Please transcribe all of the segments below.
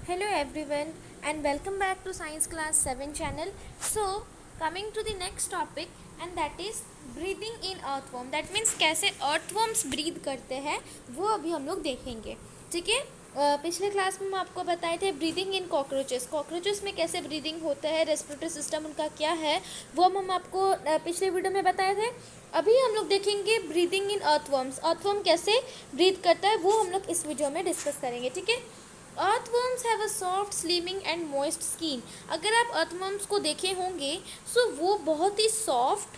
Hello everyone and welcome back to Science Class 7 channel. So coming to the next topic and that is breathing in earthworm. That means कैसे earthworms breathe करते हैं वो अभी हम लोग देखेंगे. ठीक है. पिछले क्लास में हम आपको बताए थे ब्रीदिंग इन कॉकरोचेस में कैसे ब्रीदिंग होता है, रेस्पिरेटरी सिस्टम उनका क्या है वो हम आपको पिछले वीडियो में बताए थे. अभी हम लोग देखेंगे ब्रीदिंग इन अर्थवर्म कैसे ब्रीथ करता है वो हम लोग इस वीडियो में डिस्कस करेंगे. ठीक है. Earthworms have a soft slimming and moist skin. अगर आप अर्थवर्म्स को देखे होंगे सो वो बहुत ही सॉफ्ट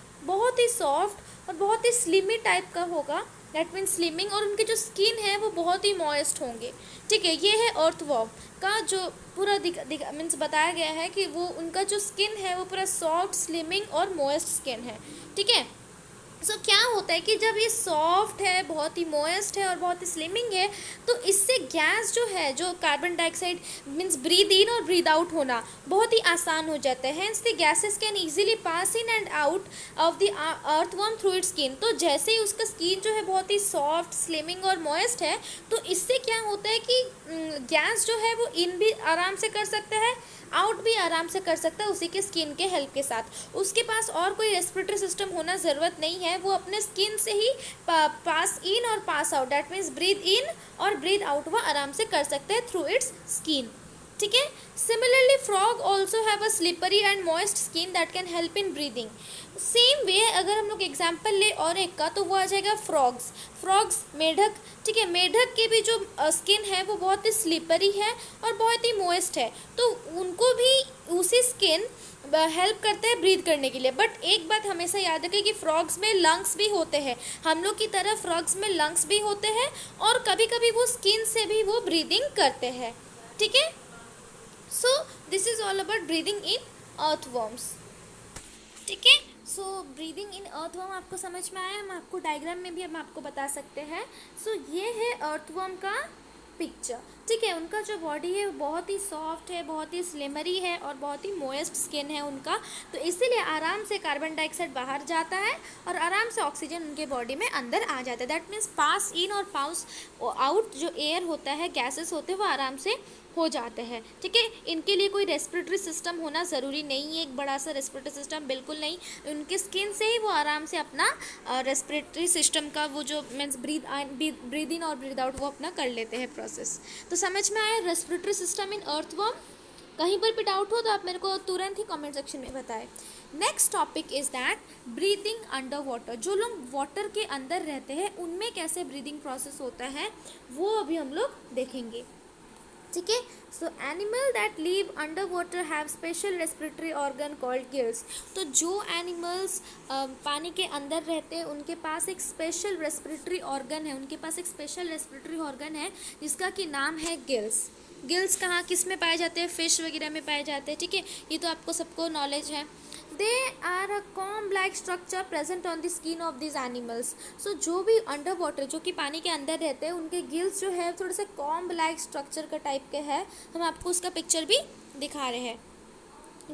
और बहुत ही स्लिमी टाइप का होगा. दैट मीन्स स्लिमिंग, और उनके जो स्किन है वो बहुत ही मॉइस्ट होंगे. ठीक है. ये है अर्थवर्म का जो पूरा मीन्स बताया गया है कि वो उनका जो स्किन है वो पूरा सॉफ्ट स्लिमिंग और मॉइस्ट स्किन है. ठीक है. सो क्या होता है कि जब ये सॉफ्ट है, बहुत ही मॉइस्ट है और बहुत ही स्लिमिंग है, तो इससे गैस जो है, जो carbon dioxide means breathe in और ब्रीद आउट होना बहुत ही आसान हो जाता है. Hence the gases can easily pass in and out of the earthworm through it's skin. तो जैसे ही उसका स्किन जो है बहुत ही सॉफ्ट, स्लिमिंग और मॉइस्ट है, तो इससे क्या होता है कि गैस जो है वो इन भी आराम से कर सकता है, आउट भी आराम से कर सकता है उसी के स्किन के हेल्प के साथ. उसके पास और कोई रेस्पिरेटरी सिस्टम होना ज़रूरत नहीं है. वो अपने स्किन से ही पास इन और pass out, that means breathe in और ब्रीथ आउट वो आराम से कर सकते हैं थ्रू इट्स स्किन. ठीक है. Similarly frog also have a slippery and moist skin that can help in breathing. Same way अगर हम लोग एग्जाम्पल ले और एक का, तो वो आ जाएगा फ्रॉग्स मेढक. ठीक है. मेढक के भी जो स्किन है वो बहुत ही स्लिपरी है और बहुत ही मॉइस्ट है, तो उनको भी उसी स्किन हेल्प करते हैं ब्रीथ करने के लिए. बट एक बात हमेशा याद रखें कि फ्रॉग्स में लंग्स भी होते हैं. हम लोग की तरह फ्रॉग्स में लंग्स भी होते हैं और कभी कभी वो स्किन से भी वो ब्रीदिंग करते हैं. ठीक है. So this is all about breathing in earthworms. ठीक है. सो ब्रीदिंग इन अर्थवर्म आपको समझ में आया. हम आपको डायग्राम में भी हम आपको बता सकते हैं. सो ये है अर्थवर्म का पिक्चर. ठीक है. उनका जो बॉडी है वो बहुत ही सॉफ्ट है, बहुत ही स्लिमरी है और बहुत ही मॉइस्ट स्किन है उनका. तो इसीलिए आराम से कार्बन डाइऑक्साइड बाहर जाता है और आराम से ऑक्सीजन उनके बॉडी में अंदर आ जाता है. दैट मीन्स पास इन और पास आउट जो एयर होता है, गैसेस होते हैं, वो आराम से हो जाते हैं. ठीक है. इनके लिए कोई रेस्पिरेटरी सिस्टम होना ज़रूरी नहीं है, एक बड़ा सा रेस्पिरेटरी सिस्टम बिल्कुल नहीं. उनके स्किन से ही वो आराम से अपना रेस्पिरेटरी सिस्टम का वो जो मीन्स ब्रीद इन और ब्रीद आउट वो अपना कर लेते हैं प्रोसेस. तो समझ में आया रेस्पिरेटरी सिस्टम इन अर्थवर्म. कहीं पर भी डाउट हो तो आप मेरे को तुरंत ही कमेंट सेक्शन में बताएं. Next topic is that breathing under water. जो लोग वाटर के अंदर रहते हैं उनमें कैसे ब्रीदिंग प्रोसेस होता है वो अभी हम लोग देखेंगे. ठीक है. So animal that live under water have special respiratory organ called gills. तो जो एनिमल्स पानी के अंदर रहते हैं उनके पास एक स्पेशल रेस्पिरेटरी ऑर्गन है, उनके पास एक स्पेशल रेस्पिरेटरी ऑर्गन है जिसका कि नाम है गिल्स. गिल्स कहाँ किस में पाए जाते हैं? फिश वगैरह में पाए जाते हैं. ठीक है. ये तो आपको सबको नॉलेज है. They are a comb like structure present on the skin of this animals. So जो भी अंडर वाटर, जो कि पानी के अंदर रहते हैं, उनके गिल्स जो है थोड़े से कॉम्ब लाइक स्ट्रक्चर का टाइप के है. हम आपको उसका पिक्चर भी दिखा रहे हैं.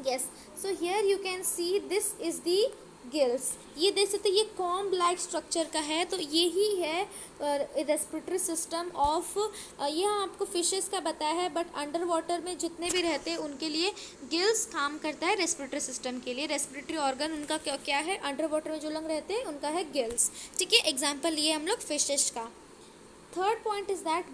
Yes. So here you can see this is the gills. ये देख सकते ये कॉम्ब लाइक स्ट्रक्चर का है. तो यही है रेस्पिरेटरी सिस्टम ऑफ, ये आपको फिशेस का बताया है, बट अंडर वाटर में जितने भी रहते हैं उनके लिए गिल्स काम करता है रेस्पिरेटरी सिस्टम के लिए. रेस्पिरेटरी ऑर्गन उनका क्या क्या है? अंडर वाटर में जो लोग रहते हैं उनका है गिल्स. ठीक है. एग्जाम्पल लिए हम लोग फिशेस का. Third point is that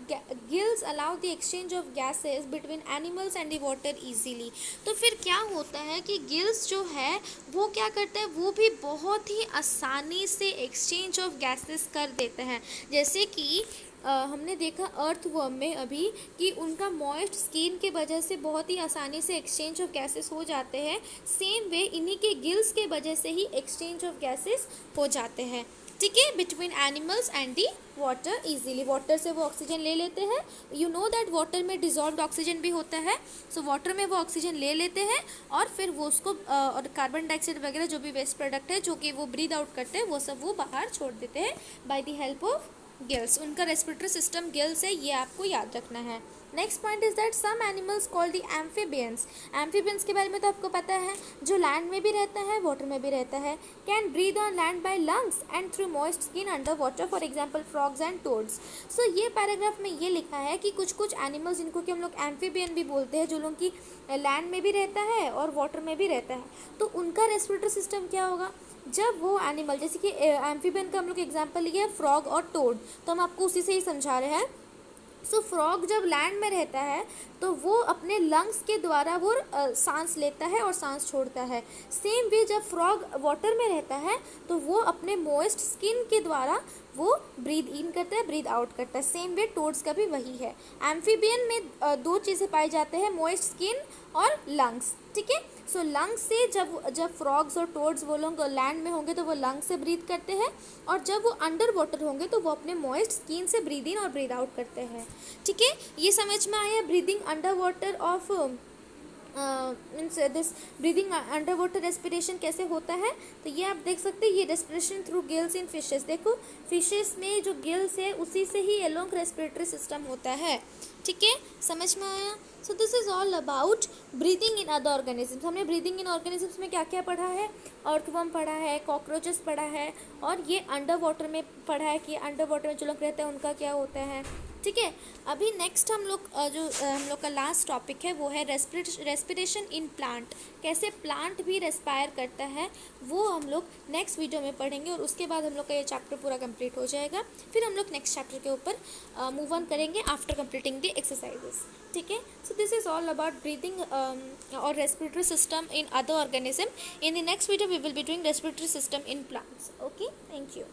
gills allow the exchange of gases between animals and the water easily. तो फिर क्या होता है कि गिल्स जो है वो क्या करते हैं, वो भी बहुत ही आसानी से एक्सचेंज ऑफ गैसेस कर देते हैं. जैसे कि हमने देखा अर्थवर्म में अभी कि उनका मॉइस्ट स्किन के वजह से बहुत ही आसानी से एक्सचेंज ऑफ गैसेस हो जाते हैं. सेम वे इन्हीं के गिल्स के वजह से ही एक्सचेंज ऑफ गैसेस हो जाते हैं. ठीक है. Between animals and the water easily. Water से वो ऑक्सीजन ले लेते हैं. यू नो दैट वाटर में डिजॉल्व्ड ऑक्सीजन भी होता है. सो वाटर में वो ऑक्सीजन ले लेते हैं और फिर वो उसको और कार्बन डाइऑक्साइड वगैरह जो भी वेस्ट प्रोडक्ट है जो कि वो ब्रीद आउट करते हैं वो सब वो बाहर छोड़ देते हैं by the help of gills. उनका रेस्पिरेटरी सिस्टम गिल्स है, ये आपको याद रखना है. Next point is that some animals called the amphibians, amphibians के बारे में तो आपको पता है, जो लैंड में भी रहता है वाटर में भी रहता है, can breathe on land by lungs and through moist skin under water, for example frogs and toads. So ये पैराग्राफ में ये लिखा है कि कुछ कुछ एनिमल्स जिनको कि हम लोग एम्फीबियन भी बोलते हैं, जो लोग की लैंड में भी रहता है और वाटर में भी रहता है, तो उनका रेस्पिरेटरी सिस्टम क्या होगा, जब वो एनिमल, जैसे कि एम्फीबियन का हम लोग एग्जाम्पल लिया है फ्रॉग और टोड, तो हम आपको उसी से ही समझा रहे हैं। सो फ्रॉग जब लैंड में रहता है तो वो अपने लंग्स के द्वारा वो सांस लेता है और सांस छोड़ता है। सेम वे जब फ्रॉग वाटर में रहता है तो वो अपने मोइस्ट स्किन के द्वारा वो ब्रीद इन करता है, ब्रीद आउट करता है। सेम वे टोड्स का भी वही है। एम्फीबियन में दो चीज़ें पाई जाते हैं, मोइस्ट स्किन और लंग्स, ठीक है। सो लंग्स से जब फ्रॉग्स और टोड्स वो लोग लैंड में होंगे तो वो लंग्स से ब्रीथ करते हैं, और जब वो अंडर वाटर होंगे तो वो अपने मॉइस्ट स्किन से ब्रीद इन और ब्रीद आउट करते हैं, ठीक है। ये समझ में आया breathing under water of means this breathing under water respiration कैसे होता है। तो ये आप देख सकते हैं, ये respiration through gills in fishes, देखो फिशेस में जो गिल्स है उसी से ही एलोंग रेस्पिरेटरी सिस्टम होता है, ठीक है, समझ में आया। So this is all about breathing in other organisms. हमने ब्रीदिंग इन ऑर्गेनिजम्स में क्या क्या पढ़ा है, अर्थवर्म पढ़ा है, कॉकरोचेस पढ़ा है, और ये अंडर वाटर में पढ़ा है कि अंडर वाटर में जो लोग रहते हैं उनका क्या होता है, ठीक है। अभी नेक्स्ट हम लोग हम लोग का लास्ट टॉपिक है वो है रेस्पिरेशन इन प्लांट, कैसे प्लांट भी रेस्पायर करता है, वो हम लोग नेक्स्ट वीडियो में पढ़ेंगे, और उसके बाद हम लोग का ये चैप्टर पूरा कंप्लीट हो जाएगा। फिर हम लोग नेक्स्ट चैप्टर के ऊपर मूव ऑन करेंगे आफ्टर कंप्लीटिंग द एक्सरसाइजेस, ठीक है। So this is all about breathing और respiratory system in other organism. In the next video we will be doing respiratory system in plants. Okay, thank you.